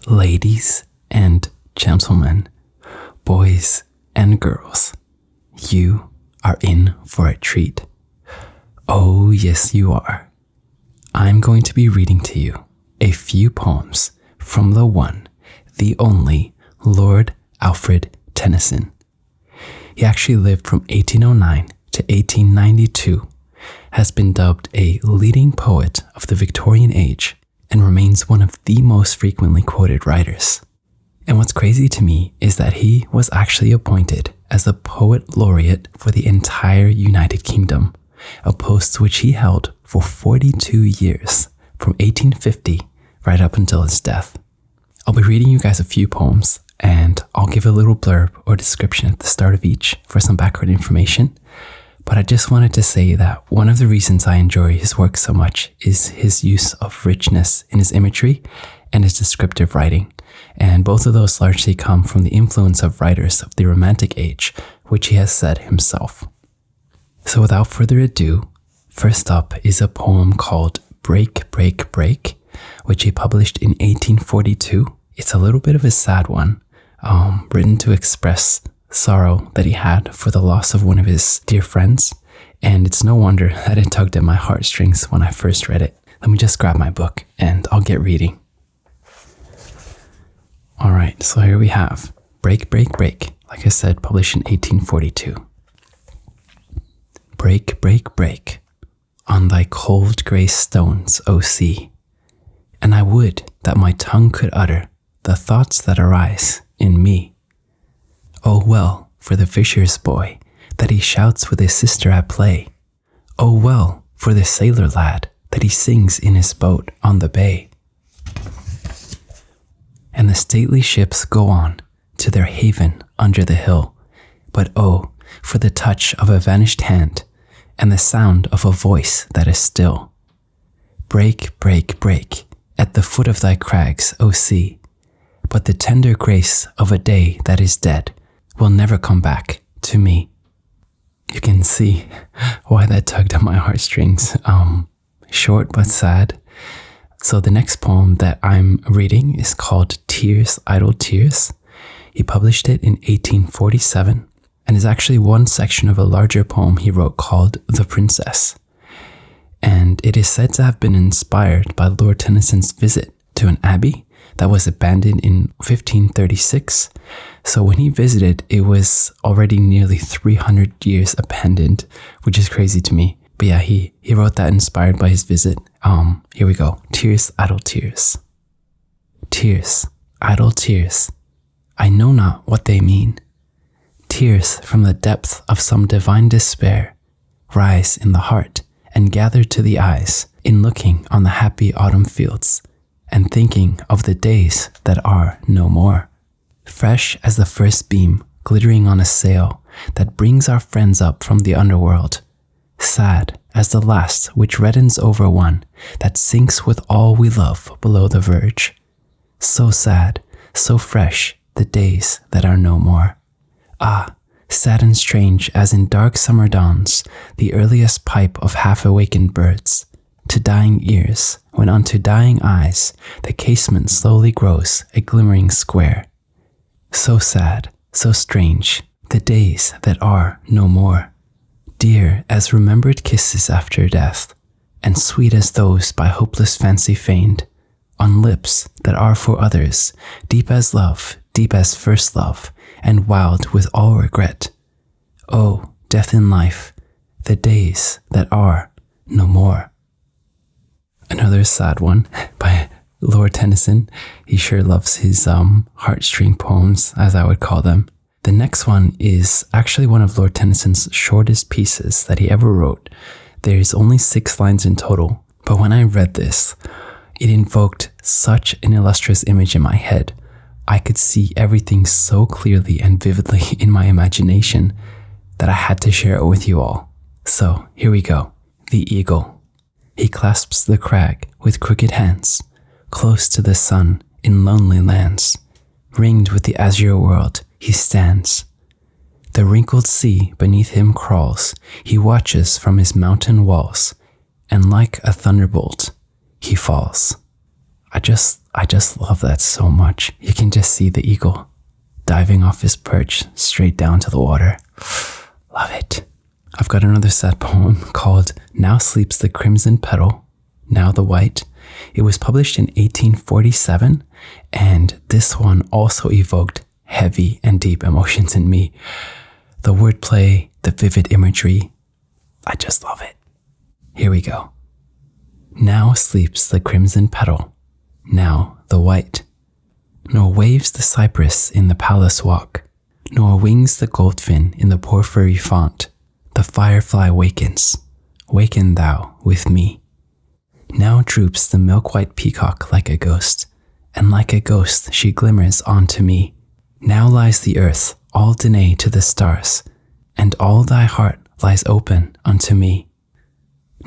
Ladies and gentlemen, boys and girls, you are in for a treat. Oh, yes, you are. I'm going to be reading to you a few poems from the one, the only Lord Alfred Tennyson. He actually lived from 1809 to 1892, has been dubbed a leading poet of the Victorian age, and remains one of the most frequently quoted writers. And what's crazy to me is that he was actually appointed as the Poet Laureate for the entire United Kingdom, a post which he held for 42 years, from 1850 right up until his death. I'll be reading you guys a few poems, and I'll give a little blurb or description at the start of each for some background information. But I just wanted to say that one of the reasons I enjoy his work so much is his use of richness in his imagery and his descriptive writing. And both of those largely come from the influence of writers of the Romantic age, which he has said himself. So without further ado, first up is a poem called Break, Break, Break, which he published in 1842. It's a little bit of a sad one, written to express sorrow that he had for the loss of one of his dear friends, and it's no wonder that it tugged at my heartstrings when I first read it. Let me just grab my book and I'll get reading. Alright, so here we have Break, Break, Break, like I said, published in 1842. Break, break, break, on thy cold grey stones, O sea, and I would that my tongue could utter the thoughts that arise in me. Oh well for the fisher's boy, that he shouts with his sister at play. Oh well for the sailor lad, that he sings in his boat on the bay. And the stately ships go on to their haven under the hill, but oh, for the touch of a vanished hand, and the sound of a voice that is still. Break, break, break, at the foot of thy crags, O sea, but the tender grace of a day that is dead will never come back to me. You can see why that tugged at my heartstrings. Short but sad. So the next poem that I'm reading is called Tears, Idle Tears. He published it in 1847 and is actually one section of a larger poem he wrote called The Princess. And it is said to have been inspired by Lord Tennyson's visit to an abbey that was abandoned in 1536. So when he visited, it was already nearly 300 years abandoned, which is crazy to me. But yeah, he wrote that inspired by his visit. Here we go. Tears, idle tears. Tears, idle tears. I know not what they mean. Tears from the depth of some divine despair rise in the heart and gather to the eyes in looking on the happy autumn fields and thinking of the days that are no more. Fresh as the first beam glittering on a sail that brings our friends up from the underworld. Sad as the last which reddens over one that sinks with all we love below the verge. So sad, so fresh, the days that are no more. Ah, sad and strange as in dark summer dawns the earliest pipe of half-awakened birds, to dying ears, when unto dying eyes the casement slowly grows a glimmering square. So sad, so strange, the days that are no more. Dear as remembered kisses after death, and sweet as those by hopeless fancy feigned, on lips that are for others, deep as love, deep as first love, and wild with all regret. Oh, death in life, the days that are no more. Another sad one by Lord Tennyson. He sure loves his heartstring poems, as I would call them. The next one is actually one of Lord Tennyson's shortest pieces that he ever wrote. There's only 6 lines in total, but when I read this, it invoked such an illustrious image in my head. I could see everything so clearly and vividly in my imagination that I had to share it with you all. So here we go. The Eagle. He clasps the crag with crooked hands, close to the sun in lonely lands. Ringed with the azure world, he stands. The wrinkled sea beneath him crawls. He watches from his mountain walls, and like a thunderbolt, he falls. I just love that so much. You can just see the eagle diving off his perch straight down to the water. Love it. I've got another sad poem called Now Sleeps the Crimson Petal, Now the White. It was published in 1847, and this one also evoked heavy and deep emotions in me. The wordplay, the vivid imagery, I just love it. Here we go. Now sleeps the crimson petal, now the white. Nor waves the cypress in the palace walk, nor wings the goldfin in the porphyry font. The firefly wakens, waken thou with me. Now droops the milk-white peacock like a ghost, and like a ghost she glimmers onto me. Now lies the earth all Danae to the stars, and all thy heart lies open unto me.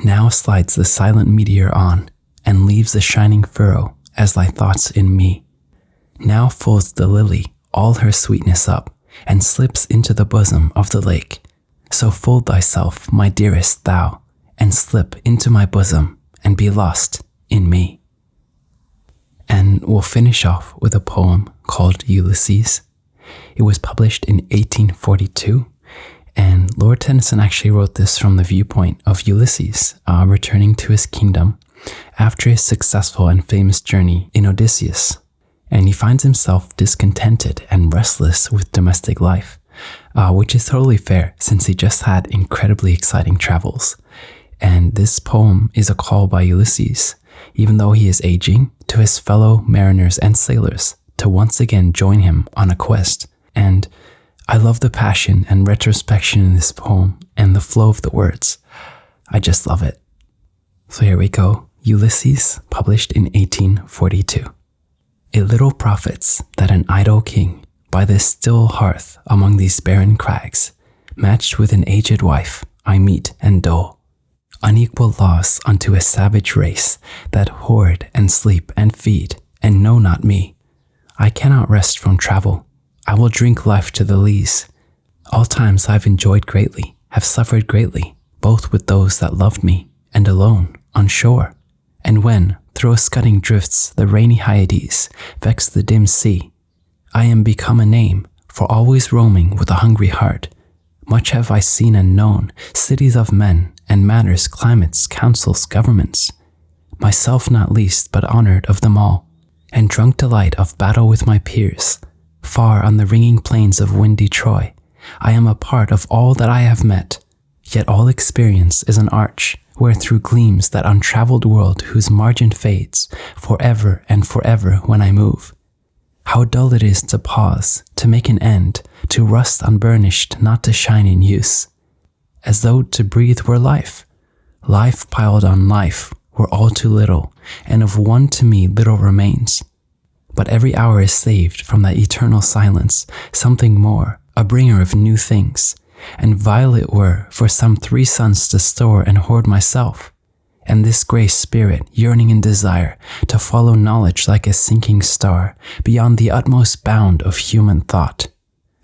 Now slides the silent meteor on, and leaves a shining furrow as thy thoughts in me. Now folds the lily all her sweetness up, and slips into the bosom of the lake. So fold thyself, my dearest, thou, and slip into my bosom, and be lost in me. And we'll finish off with a poem called Ulysses. It was published in 1842, and Lord Tennyson actually wrote this from the viewpoint of Ulysses, returning to his kingdom after his successful and famous journey in Odysseus. And he finds himself discontented and restless with domestic life, which is totally fair since he just had incredibly exciting travels. And this poem is a call by Ulysses, even though he is aging, to his fellow mariners and sailors to once again join him on a quest. And I love the passion and retrospection in this poem and the flow of the words. I just love it. So here we go. Ulysses, published in 1842. It little profits that an idle king, by this still hearth among these barren crags, matched with an aged wife, I meet and dole. Unequal loss unto a savage race that hoard and sleep and feed and know not me. I cannot rest from travel. I will drink life to the lees. All times I've enjoyed greatly, have suffered greatly, both with those that loved me and alone on shore. And when, through scudding drifts, the rainy Hyades vex the dim sea, I am become a name for always roaming with a hungry heart. Much have I seen and known, cities of men and manners, climates, councils, governments, myself not least, but honored of them all, and drunk delight of battle with my peers. Far on the ringing plains of windy Troy, I am a part of all that I have met, yet all experience is an arch, where through gleams that untraveled world whose margin fades, forever and forever when I move. How dull it is to pause, to make an end, to rust unburnished, not to shine in use. As though to breathe were life, life piled on life were all too little, and of one to me little remains. But every hour is saved from that eternal silence, something more, a bringer of new things, and vile it were for some 3 suns to store and hoard myself, and this grey spirit yearning in desire to follow knowledge like a sinking star beyond the utmost bound of human thought.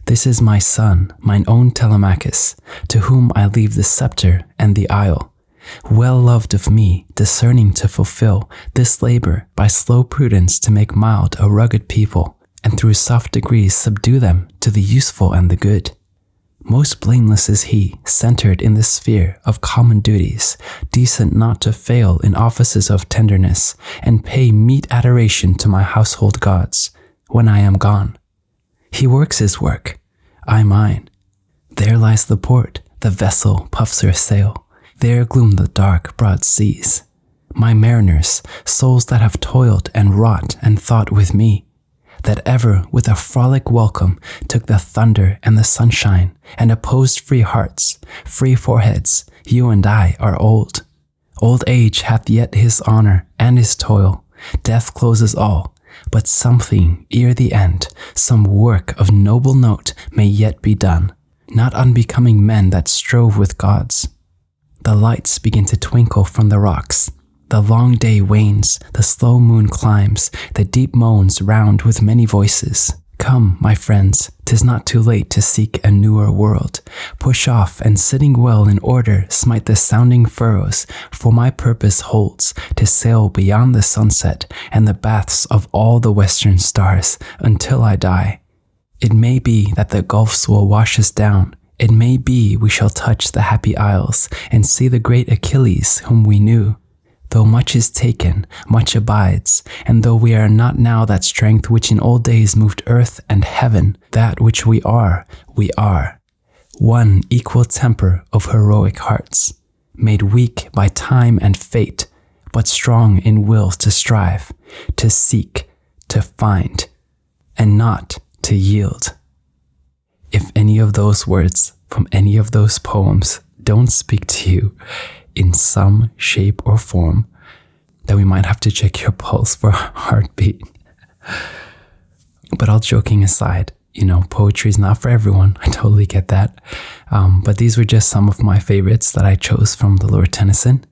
This is my son, mine own Telemachus, to whom I leave the scepter and the isle, well loved of me, discerning to fulfill this labor by slow prudence to make mild a rugged people, and through soft degrees subdue them to the useful and the good. Most blameless is he, centered in the sphere of common duties, decent not to fail in offices of tenderness, and pay meet adoration to my household gods when I am gone. He works his work, I mine. There lies the port, the vessel puffs her sail. There gloom the dark, broad seas. My mariners, souls that have toiled and wrought and thought with me, that ever with a frolic welcome took the thunder and the sunshine and opposed free hearts, free foreheads, you and I are old. Old age hath yet his honor and his toil. Death closes all, but something ere the end, some work of noble note may yet be done, not unbecoming men that strove with gods. The lights begin to twinkle from the rocks. The long day wanes, the slow moon climbs, the deep moans round with many voices. Come, my friends, 'Tis not too late to seek a newer world. Push off and sitting well in order, smite the sounding furrows, for my purpose holds to sail beyond the sunset and the baths of all the western stars until I die. It may be that the gulfs will wash us down. It may be we shall touch the happy isles and see the great Achilles whom we knew. Though much is taken, much abides, and though we are not now that strength which in old days moved earth and heaven, that which we are, one equal temper of heroic hearts, made weak by time and fate, but strong in will to strive, to seek, to find, and not to yield. If any of those words from any of those poems don't speak to you in some shape or form, then we might have to check your pulse for a heartbeat. But all joking aside, poetry is not for everyone. I totally get that. But these were just some of my favorites that I chose from the Lord Tennyson.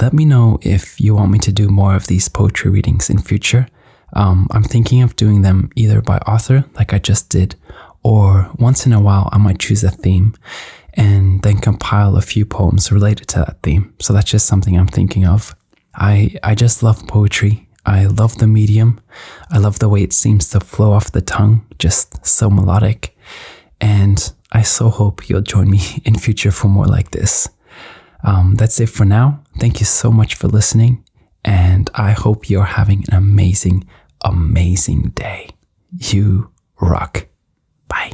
Let me know if you want me to do more of these poetry readings in future. I'm thinking of doing them either by author, like I just did, or once in a while I might choose a theme and then compile a few poems related to that theme. So that's just something I'm thinking of. I just love poetry. I love the medium. I love the way it seems to flow off the tongue, just so melodic. And I so hope you'll join me in future for more like this. That's it for now. Thank you so much for listening. And I hope you're having an amazing, amazing day. You rock. Bye.